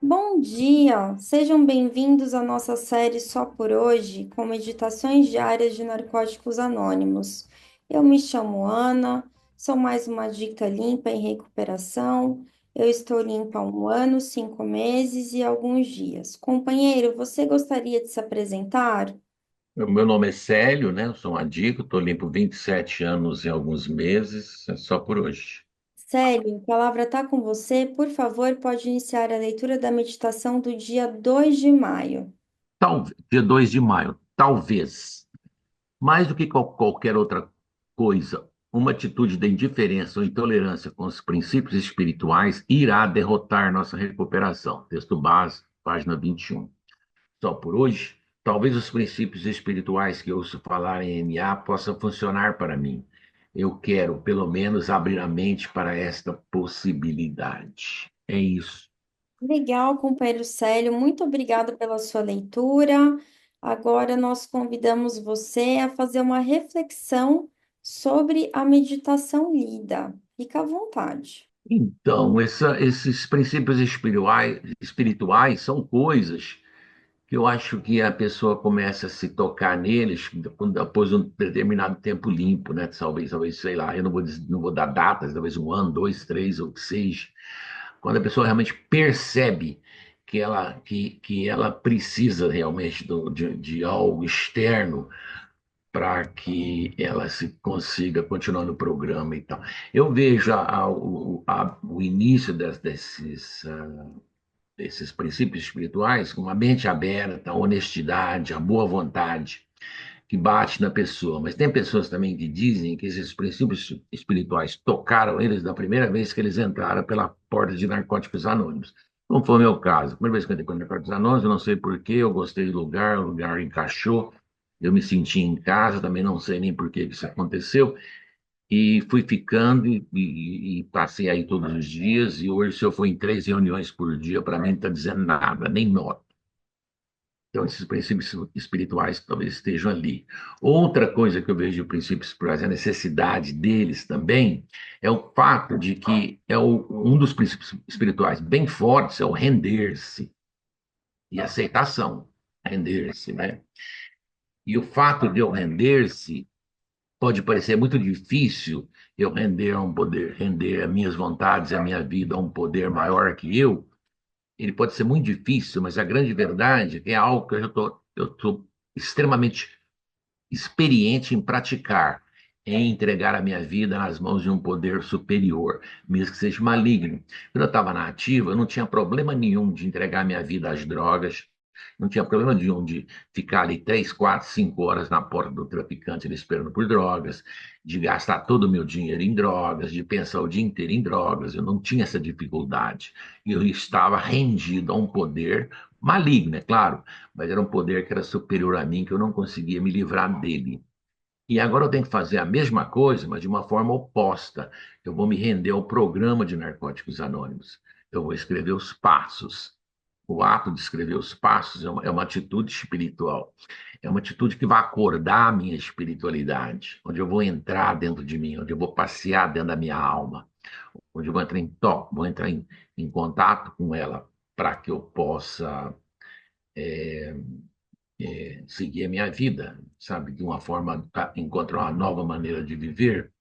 Bom dia! Sejam bem-vindos à nossa série Só por Hoje, com meditações diárias de Narcóticos Anônimos. Eu me chamo Ana, sou mais uma adicta limpa em recuperação. Eu estou limpa há 1 ano, 5 meses e alguns dias. Companheiro, você gostaria de se apresentar? O meu nome é Célio, né? Eu sou um adicto, estou limpo 27 anos em alguns meses, é só por hoje. Célio, a palavra está com você. Por favor, pode iniciar a leitura da meditação do dia 2 de maio. Dia 2 de maio, talvez, mais do que qualquer outra coisa, uma atitude de indiferença ou intolerância com os princípios espirituais irá derrotar nossa recuperação. Texto base, página 21. Só por hoje, talvez os princípios espirituais que ouço falar em MA possam funcionar para mim. Eu quero, pelo menos, abrir a mente para esta possibilidade. É isso. Legal, companheiro Célio, muito obrigada pela sua leitura. Agora nós convidamos você a fazer uma reflexão sobre a meditação lida. Fica à vontade. Então, esses princípios espirituais são coisas que eu acho que a pessoa começa a se tocar neles depois de um determinado tempo limpo, né? Talvez, sei lá, eu não vou dar datas, talvez 1 ano, dois, três ou seis. Quando a pessoa realmente percebe que ela precisa realmente de algo externo para que ela se consiga continuar no programa e tal. Eu vejo o início desses princípios espirituais com uma mente aberta, a honestidade, a boa vontade que bate na pessoa. Mas tem pessoas também que dizem que esses princípios espirituais tocaram eles da primeira vez que eles entraram pela porta de Narcóticos Anônimos. Não foi o meu caso. A primeira vez que eu entrei para Narcóticos Anônimos, eu não sei porquê, eu gostei do lugar, o lugar encaixou, eu me senti em casa, também não sei nem por que isso aconteceu, e fui ficando e passei aí todos os dias, e hoje, se eu for em 3 reuniões por dia, para mim não está dizendo nada, nem nota. Então, esses princípios espirituais talvez estejam ali. Outra coisa que eu vejo de princípios espirituais, a necessidade deles também, é o fato de que um dos princípios espirituais bem fortes é o render-se e aceitação. Render-se, né? E o fato de eu render-se pode parecer muito difícil eu render a um poder, render as minhas vontades, a minha vida a um poder maior que eu. Ele pode ser muito difícil, mas a grande verdade é que é algo que eu tô extremamente experiente em praticar, em entregar a minha vida nas mãos de um poder superior, mesmo que seja maligno. Quando eu estava na ativa, eu não tinha problema nenhum de entregar minha vida às drogas, não tinha problema nenhum de ficar ali 3, 4, 5 horas na porta do traficante ali esperando por drogas, de gastar todo o meu dinheiro em drogas, de pensar o dia inteiro em drogas. Eu não tinha essa dificuldade. Eu estava rendido a um poder maligno, é claro, mas era um poder que era superior a mim, que eu não conseguia me livrar dele. E agora eu tenho que fazer a mesma coisa, mas de uma forma oposta. Eu vou me render ao programa de Narcóticos Anônimos. Eu vou escrever os passos. O ato de escrever os passos é uma atitude espiritual. É uma atitude que vai acordar a minha espiritualidade, onde eu vou entrar dentro de mim, onde eu vou passear dentro da minha alma, onde eu vou entrar em toque, vou entrar em contato com ela, para que eu possa seguir a minha vida, sabe, de uma forma, encontrar uma nova maneira de viver.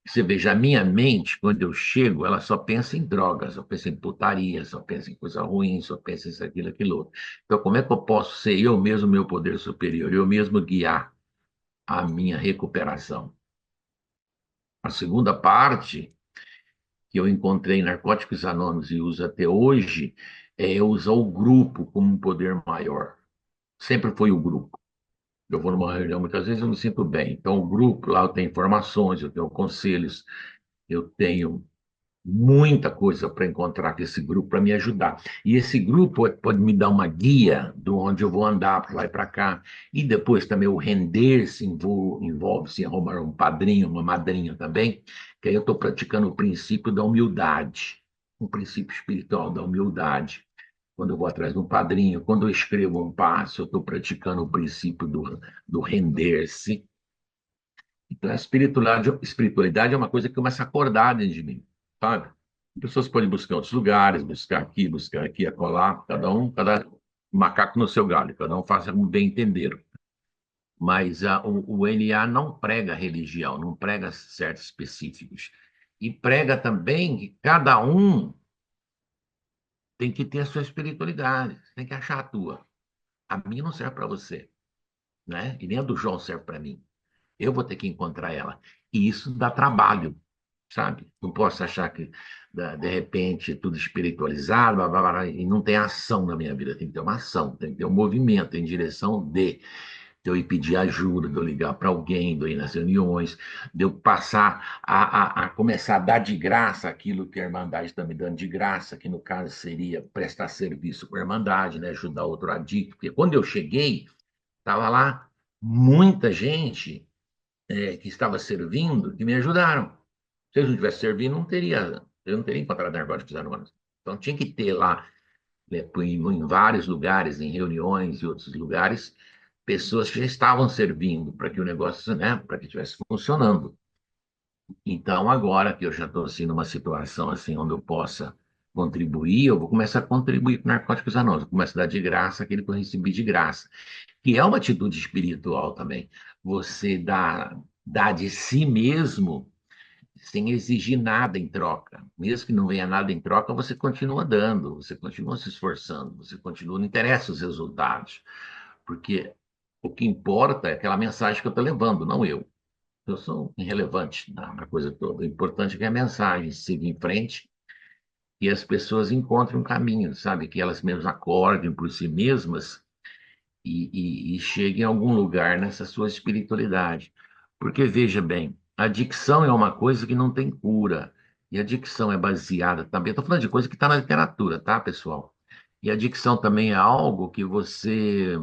Você veja, a minha mente, quando eu chego, ela só pensa em drogas, só pensa em putaria, só pensa em coisa ruim, só pensa em isso, aquilo outro. Então, como é que eu posso ser eu mesmo, meu poder superior, eu mesmo guiar a minha recuperação? A segunda parte que eu encontrei em Narcóticos Anônimos e uso até hoje é eu usar o grupo como um poder maior. Sempre foi o grupo. Eu vou numa reunião, muitas vezes eu me sinto bem. Então, o grupo lá eu tenho informações, eu tenho conselhos, eu tenho muita coisa para encontrar com esse grupo para me ajudar. E esse grupo pode me dar uma guia de onde eu vou andar, para lá e para cá. E depois também o render-se envolve-se em arrumar um padrinho, uma madrinha também, que aí eu estou praticando o princípio da humildade, um princípio espiritual da humildade. Quando eu vou atrás de um padrinho, quando eu escrevo um passo, eu estou praticando o princípio do render-se. Então, a espiritualidade é uma coisa que começa a acordar dentro de mim, sabe? Pessoas podem buscar em outros lugares, buscar aqui, acolá, cada macaco no seu galho, cada um faça como bem entender. Mas o NA não prega religião, não prega certos específicos. E prega também que cada um tem que ter a sua espiritualidade, tem que achar a tua. A minha não serve para você, né? E nem a do João serve para mim. Eu vou ter que encontrar ela. E isso dá trabalho, sabe? Não posso achar que, de repente, tudo espiritualizado, blá, blá, blá, e não tem ação na minha vida. Tem que ter uma ação, tem que ter um movimento em direção de eu ir pedir ajuda, de eu ligar para alguém, de eu ir nas reuniões, de eu passar a começar a dar de graça aquilo que a Irmandade está me dando de graça, que no caso seria prestar serviço para a Irmandade, né? Ajudar outro adicto. Porque quando eu cheguei, estava lá muita gente que estava servindo que me ajudaram. Se eu não tivesse servindo, eu não teria encontrado narcóticos anônimos. Então tinha que ter lá, né, em vários lugares, em reuniões e outros lugares, pessoas que já estavam servindo para que o negócio, né, para que estivesse funcionando. Então, agora que eu já estou assim, numa situação assim, onde eu possa contribuir, eu vou começar a contribuir com Narcóticos Anônimos. Eu começo a dar de graça aquilo que eu recebi de graça, que é uma atitude espiritual também. Você dá de si mesmo sem exigir nada em troca. Mesmo que não venha nada em troca, você continua dando, você continua se esforçando, você continua, não interessa os resultados, porque o que importa é aquela mensagem que eu estou levando, não eu. Eu sou irrelevante na coisa toda. O importante é que a mensagem siga em frente e as pessoas encontrem um caminho, sabe? Que elas mesmas acordem por si mesmas e cheguem a algum lugar nessa sua espiritualidade. Porque, veja bem, a adicção é uma coisa que não tem cura. E a adicção é baseada também. Estou falando de coisa que está na literatura, tá, pessoal? E a adicção também é algo que você.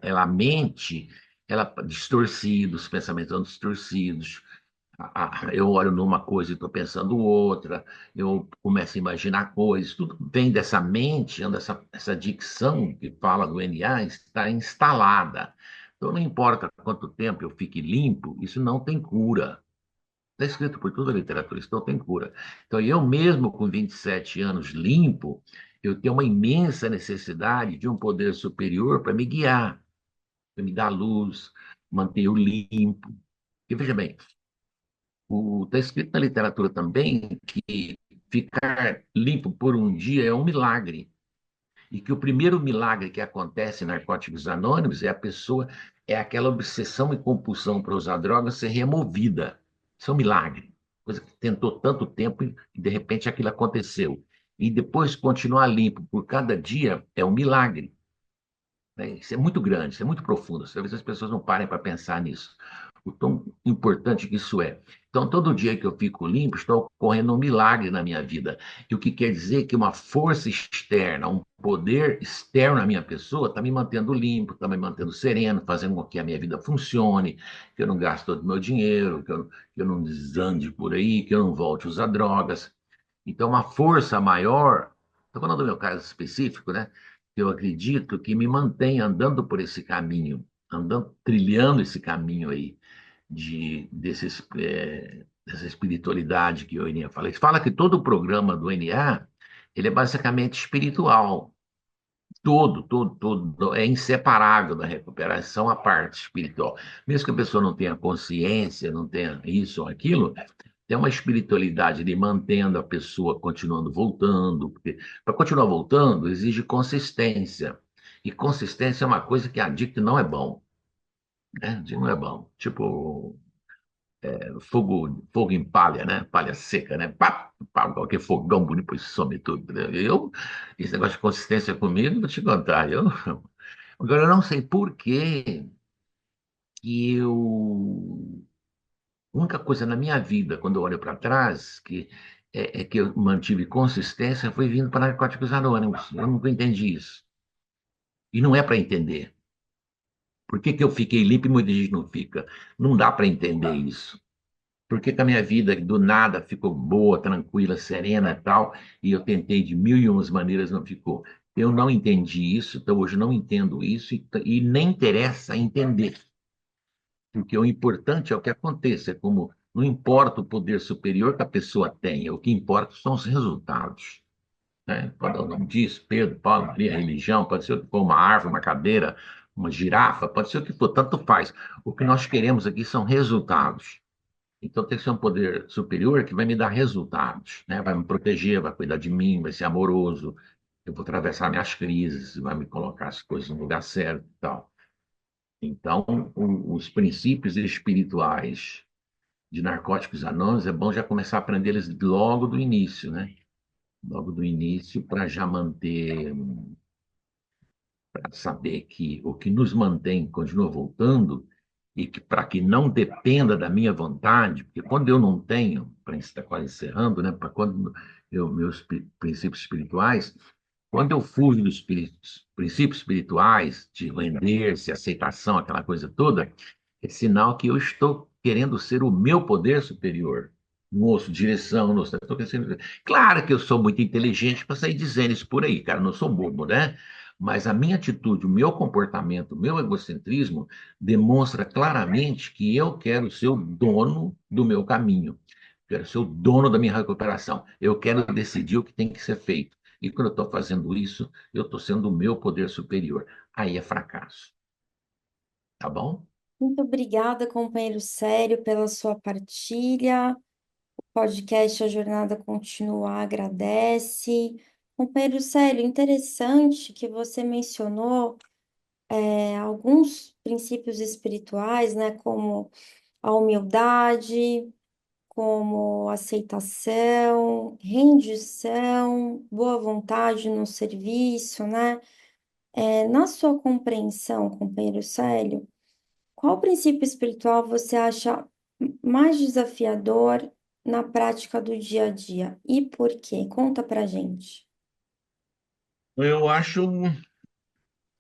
Ela mente, ela distorcida, os pensamentos são distorcidos. Eu olho numa coisa e estou pensando outra, eu começo a imaginar coisas, tudo vem dessa mente, essa dicção que fala do NA está instalada. Então, não importa quanto tempo eu fique limpo, isso não tem cura. Está escrito por toda a literatura, isso não tem cura. Então, eu mesmo com 27 anos limpo, eu tenho uma imensa necessidade de um poder superior para me guiar, para me dar luz, manter eu limpo. E veja bem, está escrito na literatura também que ficar limpo por um dia é um milagre. E que o primeiro milagre que acontece em Narcóticos Anônimos é aquela obsessão e compulsão para usar drogas ser removida. Isso é um milagre. Coisa que tentou tanto tempo e de repente aquilo aconteceu. E depois continuar limpo por cada dia é um milagre. Né? Isso é muito grande, isso é muito profundo. Talvez as pessoas não parem para pensar nisso. O tão importante que isso é. Então, todo dia que eu fico limpo, está ocorrendo um milagre na minha vida. E o que quer dizer que uma força externa, um poder externo na minha pessoa, está me mantendo limpo, está me mantendo sereno, fazendo com que a minha vida funcione, que eu não gaste todo o meu dinheiro, que eu não desande por aí, que eu não volte a usar drogas. Então, uma força maior, estou falando do meu caso específico, né? Eu acredito que me mantém andando por esse caminho, andando, trilhando esse caminho aí dessa espiritualidade que o NA fala. Ele fala que todo o programa do NA, ele é basicamente espiritual. Todo, é inseparável da recuperação a parte espiritual. Mesmo que a pessoa não tenha consciência, não tenha isso ou aquilo, tem uma espiritualidade de mantendo a pessoa continuando voltando, porque para continuar voltando exige consistência. E consistência é uma coisa que adicto não é bom, né? Não é bom. Tipo, fogo em palha, né? Palha seca, né? Pá, pá, qualquer fogão bonito, depois some tudo. Né? Esse negócio de consistência comigo, vou te contar. Agora, eu não sei por que eu. A única coisa na minha vida, quando eu olho para trás, é que eu mantive consistência, foi vindo para Narcóticos Anônimos. Eu nunca entendi isso. E não é para entender. Por que eu fiquei limpo e muita gente não fica? Não dá para entender isso. Por que a minha vida do nada ficou boa, tranquila, serena e tal, e eu tentei de mil e umas maneiras, não ficou? Eu não entendi isso, então hoje não entendo isso e nem interessa entender. Porque o importante é o que aconteça, é como Não importa o poder superior que a pessoa tenha, o que importa são os resultados. Né? Pode dar o nome disso, Pedro, Paulo, Maria, religião, pode ser o que for, uma árvore, uma cadeira, uma girafa, pode ser o que for, tanto faz. O que nós queremos aqui são resultados. Então tem que ser um poder superior que vai me dar resultados, né? Vai me proteger, vai cuidar de mim, vai ser amoroso, eu vou atravessar minhas crises, vai me colocar as coisas no lugar certo e tal. Então, os princípios espirituais de Narcóticos Anônimos é bom já começar a aprender eles logo do início, né? Logo do início, para já manter, para saber que o que nos mantém continua voltando e que para que não dependa da minha vontade, porque quando eu não tenho, para estar quase encerrando, né? Para quando meus princípios espirituais, quando eu fujo dos princípios espirituais, de render-se, aceitação, aquela coisa toda, é sinal que eu estou querendo ser o meu poder superior. Moço, direção, moço, estou querendo... Claro que eu sou muito inteligente para sair dizendo isso por aí, cara, não sou bobo, né? Mas a minha atitude, o meu comportamento, o meu egocentrismo demonstra claramente que eu quero ser o dono do meu caminho. Quero ser o dono da minha recuperação. Eu quero decidir o que tem que ser feito. E quando eu estou fazendo isso, eu estou sendo o meu poder superior. Aí é fracasso. Tá bom? Muito obrigada, companheiro Sério, pela sua partilha. Podcast A Jornada Continua agradece. Companheiro Sério, interessante que você mencionou alguns princípios espirituais, né, como a humildade, como aceitação, rendição, boa vontade no serviço, né? Na sua compreensão, companheiro Célio, qual princípio espiritual você acha mais desafiador na prática do dia a dia? E por quê? Conta pra gente. Eu acho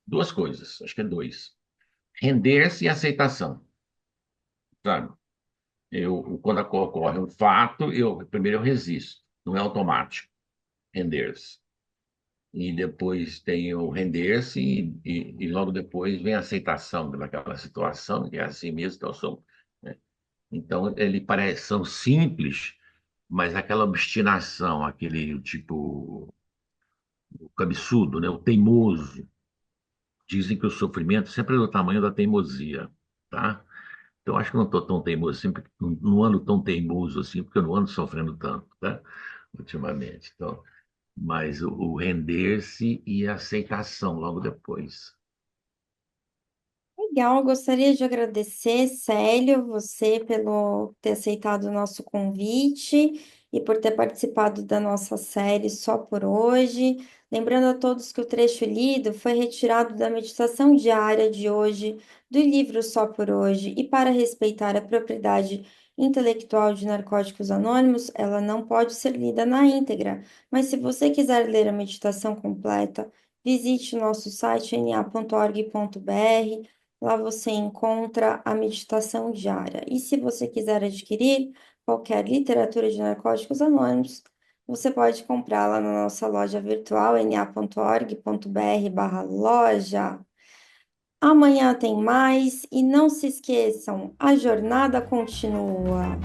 duas coisas, acho que é dois. Render-se e aceitação, sabe? Quando ocorre um fato, primeiro eu resisto, não é automático, render-se. E depois tem o render-se e logo depois vem a aceitação daquela situação, que é assim mesmo, então, né? Então ele parece, são simples, mas aquela obstinação, aquele tipo, o cabeçudo, né? O teimoso. Dizem que o sofrimento sempre é do tamanho da teimosia, tá? Então, acho que eu não estou tão teimoso assim, não ando tão teimoso assim, porque eu não ando sofrendo tanto, tá? Ultimamente. Então, mas o render-se e a aceitação logo depois. Legal, gostaria de agradecer, Célio, você pelo ter aceitado o nosso convite e por ter participado da nossa série Só por Hoje. Lembrando a todos que o trecho lido foi retirado da meditação diária de hoje do livro Só por Hoje, e para respeitar a propriedade intelectual de Narcóticos Anônimos, ela não pode ser lida na íntegra, mas se você quiser ler a meditação completa, visite o nosso site na.org.br. Lá você encontra a meditação diária. E se você quiser adquirir qualquer literatura de Narcóticos Anônimos, você pode comprá-la na nossa loja virtual na.org.br/loja. Amanhã tem mais e não se esqueçam, a jornada continua.